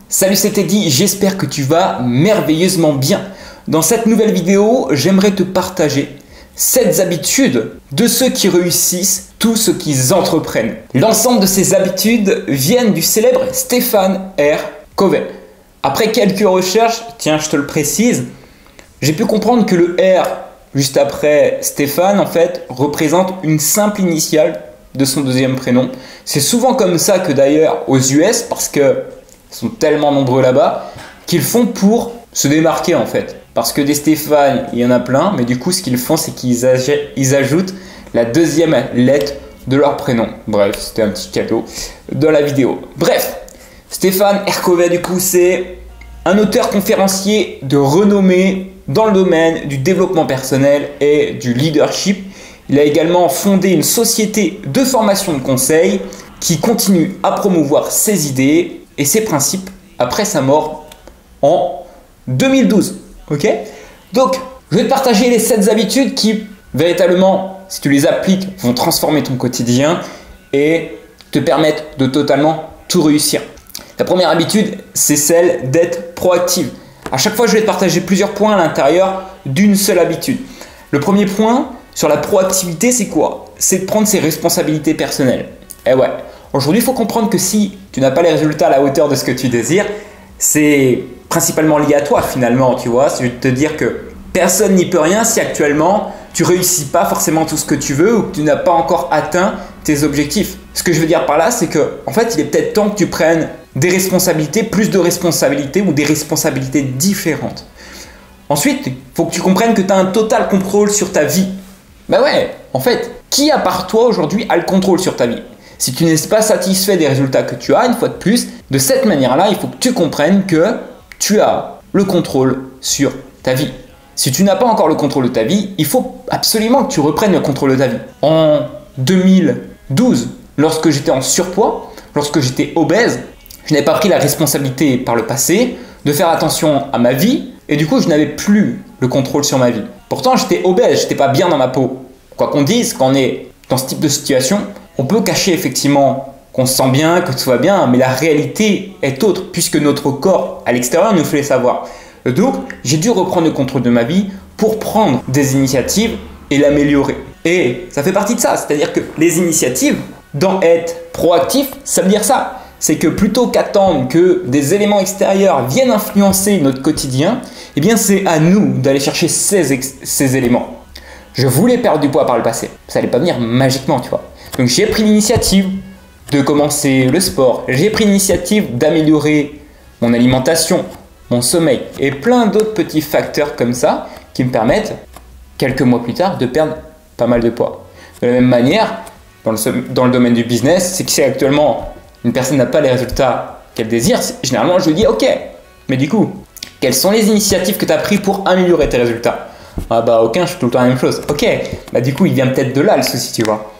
Salut, c'est Teddy, j'espère que tu vas merveilleusement bien. Dans cette nouvelle vidéo, j'aimerais te partager 7 habitudes de ceux qui réussissent tout ce qu'ils entreprennent. L'ensemble de ces habitudes viennent du célèbre Stephen R. Covey. Après quelques recherches, tiens, je te le précise, j'ai pu comprendre que le R juste après Stéphane, en fait, représente une simple initiale de son deuxième prénom. C'est souvent comme ça que d'ailleurs aux US, parce qu'ils sont tellement nombreux là-bas, qu'ils font pour se démarquer en fait. Parce que des Stéphane, il y en a plein, mais du coup, ce qu'ils font, c'est qu'ils ajoutent la deuxième lettre de leur prénom. Bref, c'était un petit cadeau dans la vidéo. Bref, Stephen R. Covey, du coup, c'est un auteur conférencier de renommée dans le domaine du développement personnel et du leadership. Il a également fondé une société de formation de conseil qui continue à promouvoir ses idées et ses principes après sa mort en 2012. Ok ? Donc, je vais te partager les 7 habitudes qui, véritablement, si tu les appliques, vont transformer ton quotidien et te permettre de totalement tout réussir. La première habitude, c'est celle d'être proactive. À chaque fois, je vais te partager plusieurs points à l'intérieur d'une seule habitude. Le premier point sur la proactivité, c'est quoi? C'est de prendre ses responsabilités personnelles. Et ouais, aujourd'hui, il faut comprendre que si tu n'as pas les résultats à la hauteur de ce que tu désires, c'est principalement lié à toi finalement, tu vois. C'est de te dire que personne n'y peut rien si actuellement tu ne réussis pas forcément tout ce que tu veux ou que tu n'as pas encore atteint tes objectifs. Ce que je veux dire par là, c'est que en fait, il est peut-être temps que tu prennes des responsabilités, plus de responsabilités ou des responsabilités différentes. Ensuite, il faut que tu comprennes que tu as un total contrôle sur ta vie. Bah ouais, en fait, qui à part toi aujourd'hui a le contrôle sur ta vie? Si tu n'es pas satisfait des résultats que tu as, une fois de plus, de cette manière-là, il faut que tu comprennes que tu as le contrôle sur ta vie. Si tu n'as pas encore le contrôle de ta vie, il faut absolument que tu reprennes le contrôle de ta vie. En 2012, lorsque j'étais en surpoids, lorsque j'étais obèse, je n'avais pas pris la responsabilité par le passé de faire attention à ma vie et du coup, je n'avais plus le contrôle sur ma vie. Pourtant, j'étais obèse, j'étais pas bien dans ma peau. Quoi qu'on dise, quand on est dans ce type de situation, on peut cacher effectivement qu'on se sent bien, que tout va bien, mais la réalité est autre puisque notre corps à l'extérieur nous fait savoir. Donc, j'ai dû reprendre le contrôle de ma vie pour prendre des initiatives et l'améliorer. Et ça fait partie de ça, c'est-à-dire que les initiatives, dans être proactif, ça veut dire ça. C'est que plutôt qu'attendre que des éléments extérieurs viennent influencer notre quotidien, eh bien c'est à nous d'aller chercher ces éléments. Je voulais perdre du poids par le passé, ça n'allait pas venir magiquement, tu vois. Donc j'ai pris l'initiative de commencer le sport, j'ai pris l'initiative d'améliorer mon alimentation, mon sommeil et plein d'autres petits facteurs comme ça qui me permettent, quelques mois plus tard, de perdre pas mal de poids. De la même manière, dans le domaine du business, c'est que si actuellement une personne n'a pas les résultats qu'elle désire, généralement je lui dis ok, mais du coup, quelles sont les initiatives que tu as prises pour améliorer tes résultats? Ah bah aucun, je fais tout le temps la même chose. Ok, bah du coup il vient peut-être de là le souci, tu vois.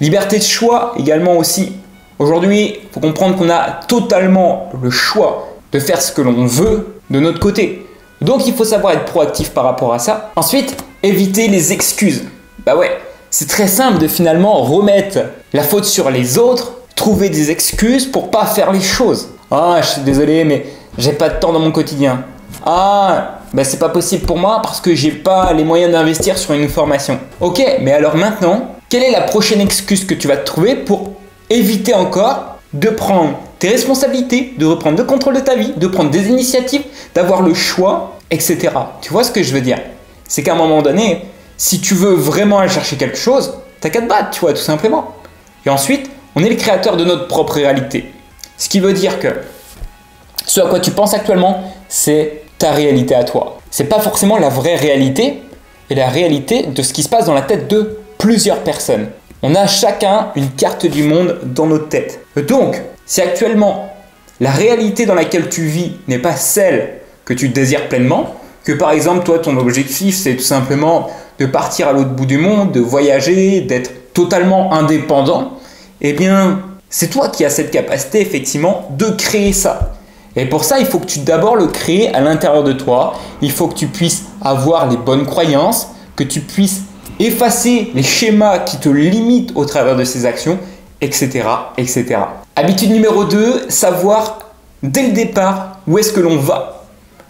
Liberté de choix également aussi. Aujourd'hui, il faut comprendre qu'on a totalement le choix de faire ce que l'on veut de notre côté. Donc il faut savoir être proactif par rapport à ça. Ensuite, éviter les excuses. Bah ouais, c'est très simple de finalement remettre la faute sur les autres, trouver des excuses pour pas faire les choses. Ah, je suis désolé, mais j'ai pas de temps dans mon quotidien. Ah, bah c'est pas possible pour moi parce que j'ai pas les moyens d'investir sur une formation. Ok, mais alors maintenant, quelle est la prochaine excuse que tu vas te trouver pour éviter encore de prendre tes responsabilités, de reprendre le contrôle de ta vie, de prendre des initiatives, d'avoir le choix, etc. Tu vois ce que je veux dire? C'est qu'à un moment donné, si tu veux vraiment aller chercher quelque chose, t'as qu'à te battre, tu vois, tout simplement. Et ensuite, on est le créateur de notre propre réalité. Ce qui veut dire que ce à quoi tu penses actuellement, c'est ta réalité à toi. C'est pas forcément la vraie réalité et la réalité de ce qui se passe dans la tête de plusieurs personnes. On a chacun une carte du monde dans notre tête. Donc, si actuellement la réalité dans laquelle tu vis n'est pas celle que tu désires pleinement, que par exemple toi ton objectif c'est tout simplement de partir à l'autre bout du monde, de voyager, d'être totalement indépendant, eh bien c'est toi qui as cette capacité effectivement de créer ça. Et pour ça, il faut que tu d'abord le crées à l'intérieur de toi. Il faut que tu puisses avoir les bonnes croyances, que tu puisses effacer les schémas qui te limitent au travers de ces actions, etc., etc. Habitude numéro 2, savoir dès le départ où est-ce que l'on va.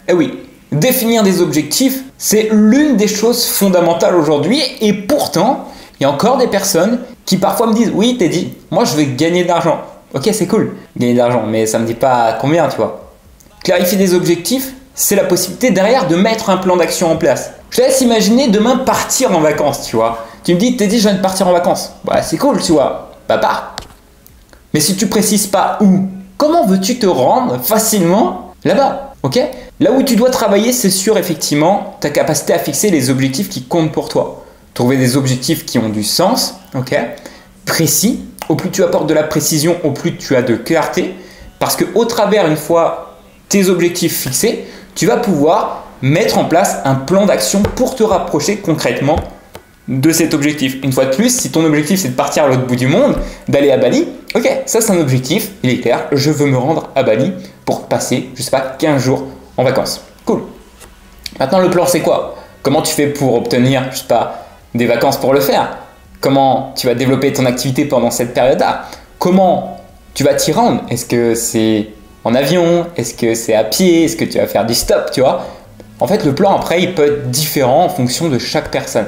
Eh oui, définir des objectifs, c'est l'une des choses fondamentales aujourd'hui et pourtant, il y a encore des personnes qui parfois me disent « Oui, Teddy, moi je veux gagner de l'argent. » Ok, c'est cool, gagner de l'argent, mais ça ne me dit pas combien, tu vois. Clarifier des objectifs, c'est la possibilité derrière de mettre un plan d'action en place. Je te laisse imaginer demain partir en vacances, tu vois. Tu me dis « Teddy, je viens de partir en vacances. » Bah, c'est cool, tu vois. Bah, pars. Mais si tu précises pas où, comment veux-tu te rendre facilement là-bas? Ok? Là où tu dois travailler, c'est sur effectivement ta capacité à fixer les objectifs qui comptent pour toi. Trouver des objectifs qui ont du sens, ok? Précis. Au plus tu apportes de la précision, au plus tu as de clarté. Parce que au travers, une fois tes objectifs fixés, tu vas pouvoir mettre en place un plan d'action pour te rapprocher concrètement de cet objectif. Une fois de plus, si ton objectif c'est de partir à l'autre bout du monde, d'aller à Bali, ok, ça c'est un objectif, il est clair, je veux me rendre à Bali pour passer, je sais pas, 15 jours en vacances. Cool. Maintenant le plan c'est quoi? Comment tu fais pour obtenir, je sais pas, des vacances pour le faire? Comment tu vas développer ton activité pendant cette période-là? Comment tu vas t'y rendre? Est-ce que c'est en avion? Est-ce que c'est à pied? Est-ce que tu vas faire du stop, tu vois? En fait, le plan après, il peut être différent en fonction de chaque personne.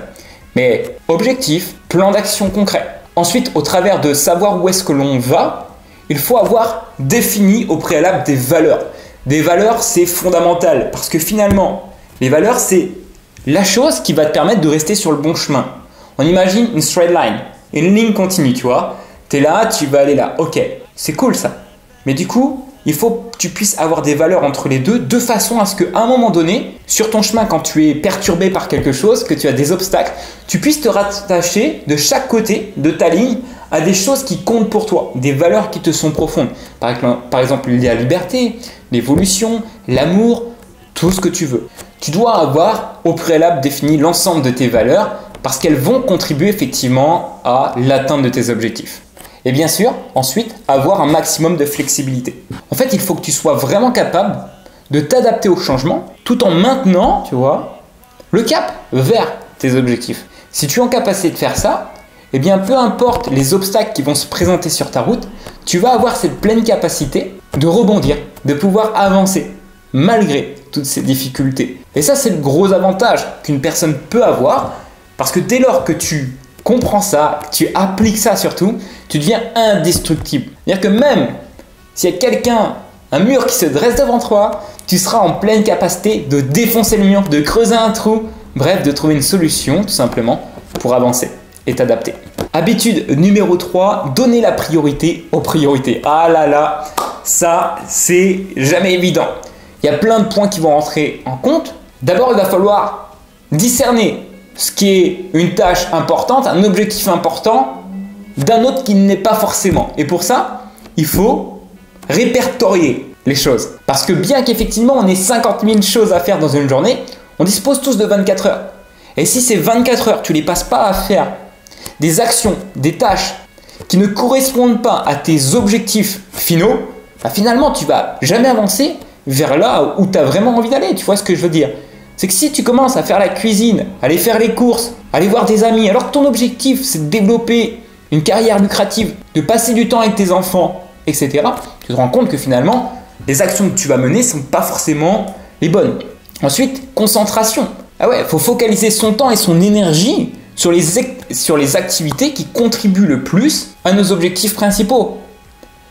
Mais objectif, plan d'action concret. Ensuite, au travers de savoir où est-ce que l'on va, il faut avoir défini au préalable des valeurs. Des valeurs, c'est fondamental parce que finalement, les valeurs, c'est la chose qui va te permettre de rester sur le bon chemin. On imagine une straight line, une ligne continue, tu vois. Tu es là, tu vas aller là. Ok, c'est cool ça. Mais du coup, il faut que tu puisses avoir des valeurs entre les deux de façon à ce qu'à un moment donné, sur ton chemin, quand tu es perturbé par quelque chose, que tu as des obstacles, tu puisses te rattacher de chaque côté de ta ligne à des choses qui comptent pour toi, des valeurs qui te sont profondes. Par exemple, la liberté, l'évolution, l'amour, tout ce que tu veux. Tu dois avoir au préalable défini l'ensemble de tes valeurs parce qu'elles vont contribuer effectivement à l'atteinte de tes objectifs. Et bien sûr, ensuite, avoir un maximum de flexibilité. En fait, il faut que tu sois vraiment capable de t'adapter au changement tout en maintenant, tu vois, le cap vers tes objectifs. Si tu es en capacité de faire ça, eh bien, peu importe les obstacles qui vont se présenter sur ta route, tu vas avoir cette pleine capacité de rebondir, de pouvoir avancer malgré toutes ces difficultés. Et ça, c'est le gros avantage qu'une personne peut avoir parce que dès lors que tu comprends ça, que tu appliques ça surtout, tu deviens indestructible. C'est-à-dire que même s'il y a quelqu'un, un mur qui se dresse devant toi, tu seras en pleine capacité de défoncer le mur, de creuser un trou, bref, de trouver une solution tout simplement pour avancer et t'adapter. Habitude numéro 3, donner la priorité aux priorités. Ah là là, ça c'est jamais évident. Il y a plein de points qui vont rentrer en compte. D'abord, il va falloir discerner ce qui est une tâche importante, un objectif important, d'un autre qui ne l'est pas forcément. Et pour ça, il faut répertorier les choses. Parce que bien qu'effectivement on ait 50 000 choses à faire dans une journée, on dispose tous de 24 heures. Et si ces 24 heures, tu ne les passes pas à faire des actions, des tâches qui ne correspondent pas à tes objectifs finaux, bah finalement tu vas jamais avancer vers là où tu as vraiment envie d'aller. Tu vois ce que je veux dire? C'est que si tu commences à faire la cuisine, aller faire les courses, aller voir des amis, alors que ton objectif c'est de développer une carrière lucrative, de passer du temps avec tes enfants, etc., tu te rends compte que finalement, les actions que tu vas mener ne sont pas forcément les bonnes. Ensuite, concentration. Ah ouais, il faut focaliser son temps et son énergie sur les activités qui contribuent le plus à nos objectifs principaux.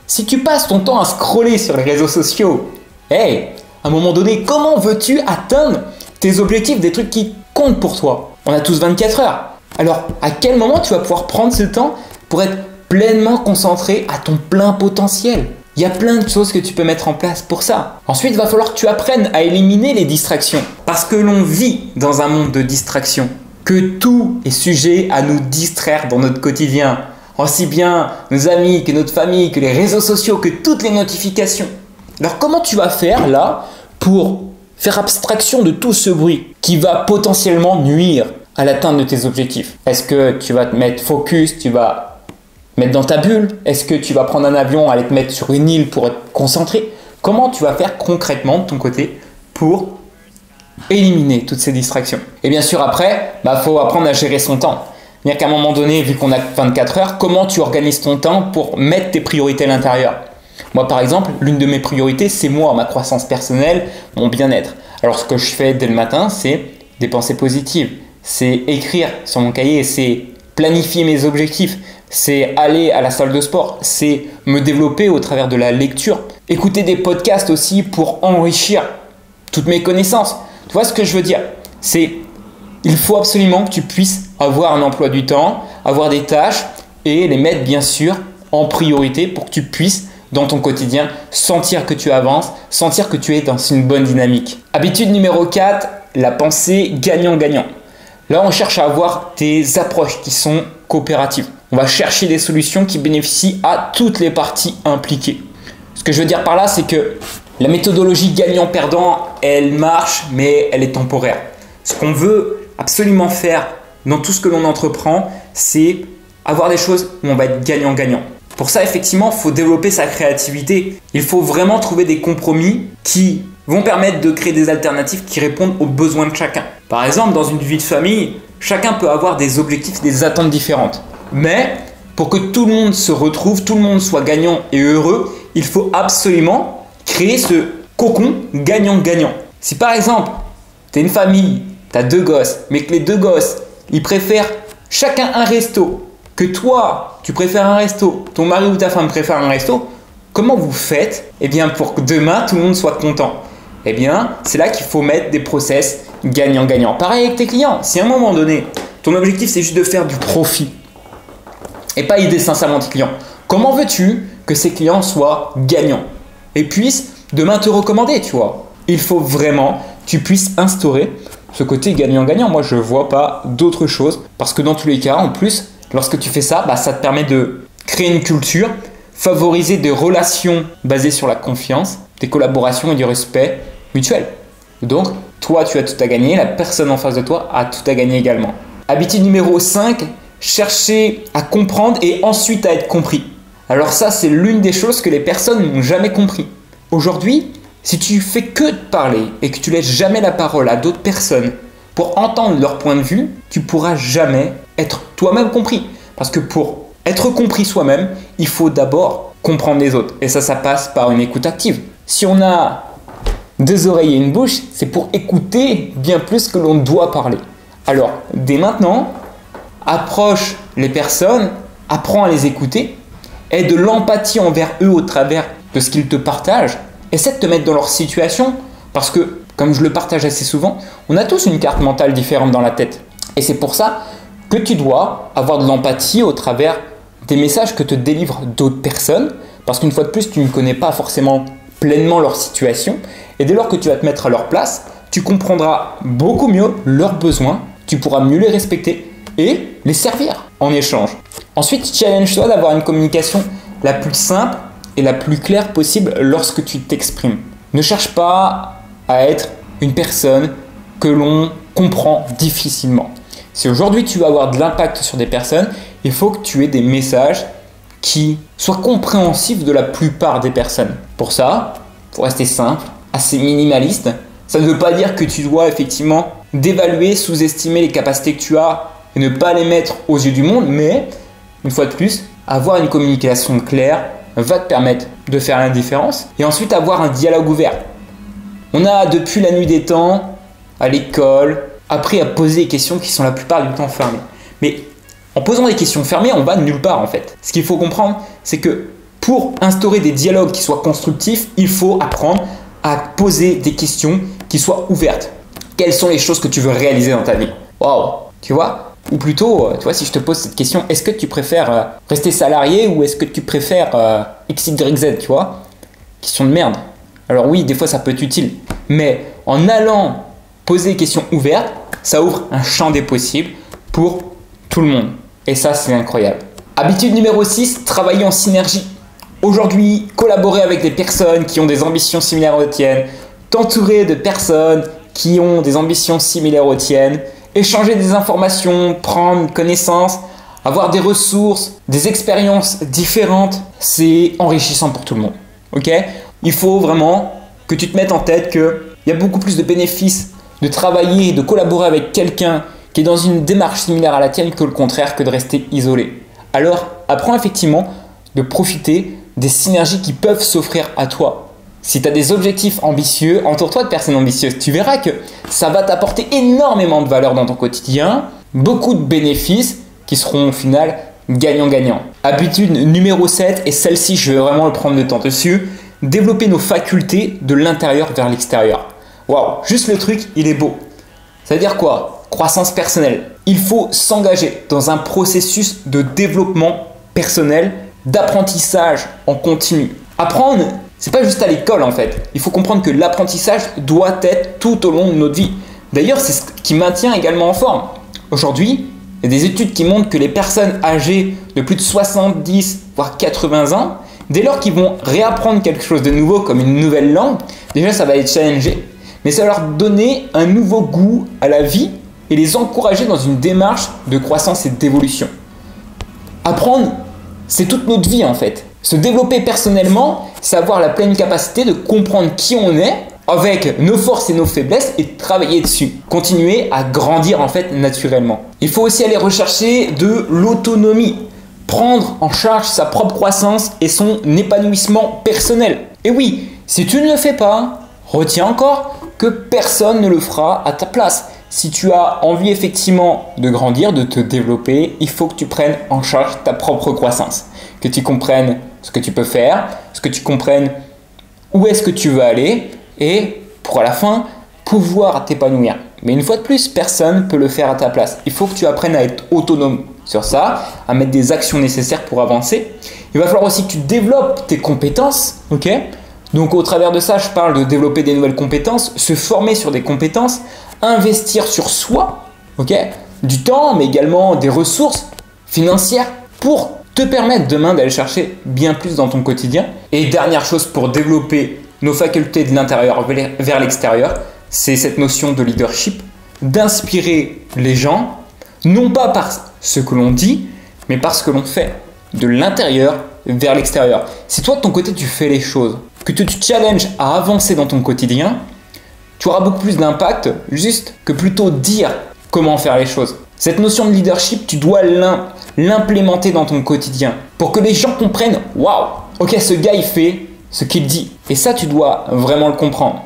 Si tu passes ton temps à scroller sur les réseaux sociaux, hey, à un moment donné, comment veux-tu atteindre tes objectifs, des trucs qui comptent pour toi? On a tous 24 heures. Alors, à quel moment tu vas pouvoir prendre ce temps pour être pleinement concentré à ton plein potentiel? Il y a plein de choses que tu peux mettre en place pour ça. Ensuite, il va falloir que tu apprennes à éliminer les distractions. Parce que l'on vit dans un monde de distractions. Que tout est sujet à nous distraire dans notre quotidien. Aussi bien nos amis, que notre famille, que les réseaux sociaux, que toutes les notifications. Alors, comment tu vas faire là pour faire abstraction de tout ce bruit qui va potentiellement nuire à l'atteinte de tes objectifs? Est-ce que tu vas te mettre focus, tu vas mettre dans ta bulle? Est-ce que tu vas prendre un avion, aller te mettre sur une île pour être concentré? Comment tu vas faire concrètement de ton côté pour éliminer toutes ces distractions? Et bien sûr après, faut apprendre à gérer son temps. C'est-à-dire qu'à un moment donné, vu qu'on a 24 heures, comment tu organises ton temps pour mettre tes priorités à l'intérieur? Moi par exemple, l'une de mes priorités, c'est moi, ma croissance personnelle, mon bien-être. Alors ce que je fais dès le matin, c'est des pensées positives, c'est écrire sur mon cahier, c'est planifier mes objectifs, c'est aller à la salle de sport, c'est me développer au travers de la lecture, écouter des podcasts aussi pour enrichir toutes mes connaissances. Tu vois ce que je veux dire? Il faut absolument que tu puisses avoir un emploi du temps, avoir des tâches et les mettre bien sûr en priorité pour que tu puisses dans ton quotidien sentir que tu avances, sentir que tu es dans une bonne dynamique. Habitude numéro 4, la pensée gagnant-gagnant. Là, on cherche à avoir des approches qui sont coopératives. On va chercher des solutions qui bénéficient à toutes les parties impliquées. Ce que je veux dire par là, c'est que la méthodologie gagnant-perdant, elle marche, mais elle est temporaire. Ce qu'on veut absolument faire dans tout ce que l'on entreprend, c'est avoir des choses où on va être gagnant-gagnant. Pour ça, effectivement, il faut développer sa créativité. Il faut vraiment trouver des compromis qui vont permettre de créer des alternatives qui répondent aux besoins de chacun. Par exemple, dans une vie de famille, chacun peut avoir des objectifs, des attentes différentes. Mais pour que tout le monde se retrouve, tout le monde soit gagnant et heureux, il faut absolument créer ce cocon gagnant-gagnant. Si par exemple, tu es une famille, tu as 2 gosses, mais que les 2 gosses, ils préfèrent chacun un resto, que toi, tu préfères un resto, ton mari ou ta femme préfère un resto, comment vous faites pour que demain, tout le monde soit content? C'est là qu'il faut mettre des process gagnant-gagnant. Pareil avec tes clients. Si à un moment donné, ton objectif, c'est juste de faire du profit et pas aider sincèrement tes clients, comment veux-tu que ces clients soient gagnants et puissent demain te recommander, tu vois? Il faut vraiment que tu puisses instaurer ce côté gagnant-gagnant. Moi, je ne vois pas d'autre chose parce que dans tous les cas, en plus, lorsque tu fais ça, ça te permet de créer une culture, favoriser des relations basées sur la confiance, des collaborations et du respect mutuel. Donc, toi, tu as tout à gagner, la personne en face de toi a tout à gagner également. Habitude numéro 5, chercher à comprendre et ensuite à être compris. Alors ça, c'est l'une des choses que les personnes n'ont jamais compris. Aujourd'hui, si tu fais que de parler et que tu laisses jamais la parole à d'autres personnes pour entendre leur point de vue, tu pourras jamais être toi-même compris. Parce que pour être compris soi-même, il faut d'abord comprendre les autres. Et ça passe par une écoute active. Si on a 2 oreilles et une bouche, c'est pour écouter bien plus que l'on doit parler. Alors, dès maintenant, approche les personnes, apprends à les écouter, aie de l'empathie envers eux au travers de ce qu'ils te partagent. Essaie de te mettre dans leur situation parce que, comme je le partage assez souvent, on a tous une carte mentale différente dans la tête. Et c'est pour ça que tu dois avoir de l'empathie au travers des messages que te délivrent d'autres personnes parce qu'une fois de plus, tu ne connais pas forcément pleinement leur situation et dès lors que tu vas te mettre à leur place, tu comprendras beaucoup mieux leurs besoins, tu pourras mieux les respecter et les servir en échange. Ensuite, challenge-toi d'avoir une communication la plus simple et la plus claire possible lorsque tu t'exprimes. Ne cherche pas à être une personne que l'on comprend difficilement. Si aujourd'hui tu veux avoir de l'impact sur des personnes, il faut que tu aies des messages qui soient compréhensifs de la plupart des personnes. Pour ça, il faut rester simple, assez minimaliste. Ça ne veut pas dire que tu dois effectivement dévaluer, sous-estimer les capacités que tu as et ne pas les mettre aux yeux du monde, mais une fois de plus, avoir une communication claire va te permettre de faire la différence et ensuite avoir un dialogue ouvert. On a depuis la nuit des temps, à l'école, appris à poser des questions qui sont la plupart du temps fermées. Mais en posant des questions fermées, on va nulle part en fait. Ce qu'il faut comprendre, c'est que pour instaurer des dialogues qui soient constructifs, il faut apprendre à poser des questions qui soient ouvertes. Quelles sont les choses que tu veux réaliser dans ta vie? Waouh, tu vois? Ou plutôt, tu vois, si je te pose cette question, est-ce que tu préfères rester salarié ou est-ce que tu préfères X, Y, Z, tu vois? Question de merde. Alors oui, des fois ça peut être utile, mais en allant poser des questions ouvertes, ça ouvre un champ des possibles pour tout le monde. Et ça, c'est incroyable. Habitude numéro 6, travailler en synergie. Aujourd'hui, collaborer avec des personnes qui ont des ambitions similaires aux tiennes, t'entourer de personnes qui ont des ambitions similaires aux tiennes, échanger des informations, prendre connaissance, avoir des ressources, des expériences différentes, c'est enrichissant pour tout le monde. Ok ? Il faut vraiment que tu te mettes en tête qu'il y a beaucoup plus de bénéfices de travailler et de collaborer avec quelqu'un qui est dans une démarche similaire à la tienne que le contraire, que de rester isolé. Alors, apprends effectivement de profiter des synergies qui peuvent s'offrir à toi. Si tu as des objectifs ambitieux, entoure-toi de personnes ambitieuses. Tu verras que ça va t'apporter énormément de valeur dans ton quotidien, beaucoup de bénéfices qui seront au final gagnant-gagnant. Habitude numéro 7, et celle-ci, je vais vraiment prendre le temps dessus, développer nos facultés de l'intérieur vers l'extérieur. Waouh, juste le truc, il est beau. Ça veut dire quoi? Croissance personnelle. Il faut s'engager dans un processus de développement personnel, d'apprentissage en continu. Apprendre, c'est pas juste à l'école en fait. Il faut comprendre que l'apprentissage doit être tout au long de notre vie. D'ailleurs, c'est ce qui maintient également en forme. Aujourd'hui, il y a des études qui montrent que les personnes âgées de plus de 70 voire 80 ans, dès lors qu'ils vont réapprendre quelque chose de nouveau comme une nouvelle langue, déjà ça va les challenger, mais ça va leur donner un nouveau goût à la vie et les encourager dans une démarche de croissance et d'évolution. Apprendre, c'est toute notre vie en fait. Se développer personnellement, c'est avoir la pleine capacité de comprendre qui on est avec nos forces et nos faiblesses et travailler dessus. Continuer à grandir en fait naturellement. Il faut aussi aller rechercher de l'autonomie. Prendre en charge sa propre croissance et son épanouissement personnel. Et oui, si tu ne le fais pas, retiens encore que personne ne le fera à ta place. Si tu as envie effectivement de grandir, de te développer, il faut que tu prennes en charge ta propre croissance. Que tu comprennes ce que tu peux faire, que tu comprennes où est-ce que tu veux aller et pour à la fin pouvoir t'épanouir. Mais une fois de plus, personne ne peut le faire à ta place. Il faut que tu apprennes à être autonome sur ça, à mettre des actions nécessaires pour avancer. Il va falloir aussi que tu développes tes compétences, ok ? Donc au travers de ça, je parle de développer des nouvelles compétences, se former sur des compétences, investir sur soi, ok ? Du temps, mais également des ressources financières pour te permettre demain d'aller chercher bien plus dans ton quotidien. Et dernière chose pour développer nos facultés de l'intérieur vers l'extérieur, c'est cette notion de leadership, d'inspirer les gens, non pas par ce que l'on dit, mais par ce que l'on fait, de l'intérieur vers l'extérieur. Si toi de ton côté tu fais les choses, que tu te challenges à avancer dans ton quotidien, tu auras beaucoup plus d'impact juste que plutôt dire comment faire les choses. Cette notion de leadership, tu dois l'implémenter dans ton quotidien pour que les gens comprennent, waouh, ok, ce gars il fait ce qu'il dit. Et ça, tu dois vraiment le comprendre.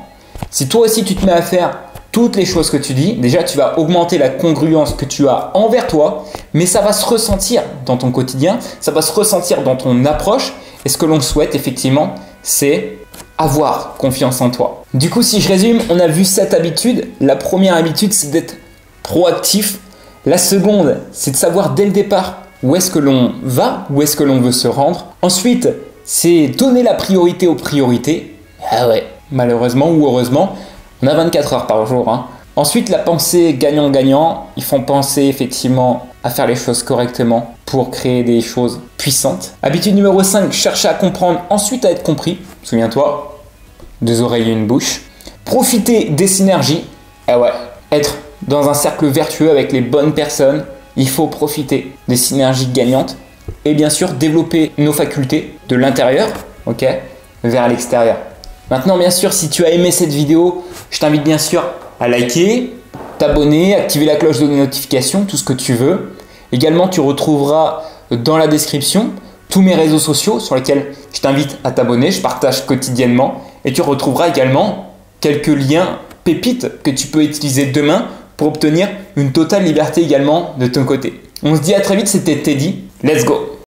Si toi aussi tu te mets à faire toutes les choses que tu dis, déjà tu vas augmenter la congruence que tu as envers toi, mais ça va se ressentir dans ton quotidien, ça va se ressentir dans ton approche. Et ce que l'on souhaite effectivement, c'est avoir confiance en toi. Du coup, si je résume, on a vu 7 habitudes. La première habitude, c'est d'être proactif. La seconde, c'est de savoir dès le départ où est-ce que l'on va, où est-ce que l'on veut se rendre. Ensuite, c'est donner la priorité aux priorités. Ah ouais, malheureusement ou heureusement, on a 24 heures par jour. Hein. Ensuite, la pensée gagnant-gagnant. Ils font penser effectivement à faire les choses correctement pour créer des choses puissantes. Habitude numéro 5, chercher à comprendre, ensuite à être compris. Souviens-toi, 2 oreilles et une bouche. Profiter des synergies. Ah ouais, être dans un cercle vertueux avec les bonnes personnes. Il faut profiter des synergies gagnantes. Et bien sûr, développer nos facultés de l'intérieur, ok, vers l'extérieur. Maintenant, bien sûr, si tu as aimé cette vidéo, je t'invite bien sûr à liker, t'abonner, activer la cloche de notification, tout ce que tu veux. Également, tu retrouveras dans la description tous mes réseaux sociaux sur lesquels je t'invite à t'abonner. Je partage quotidiennement et tu retrouveras également quelques liens pépites que tu peux utiliser demain pour obtenir une totale liberté également de ton côté. On se dit à très vite, c'était Teddy. Let's go!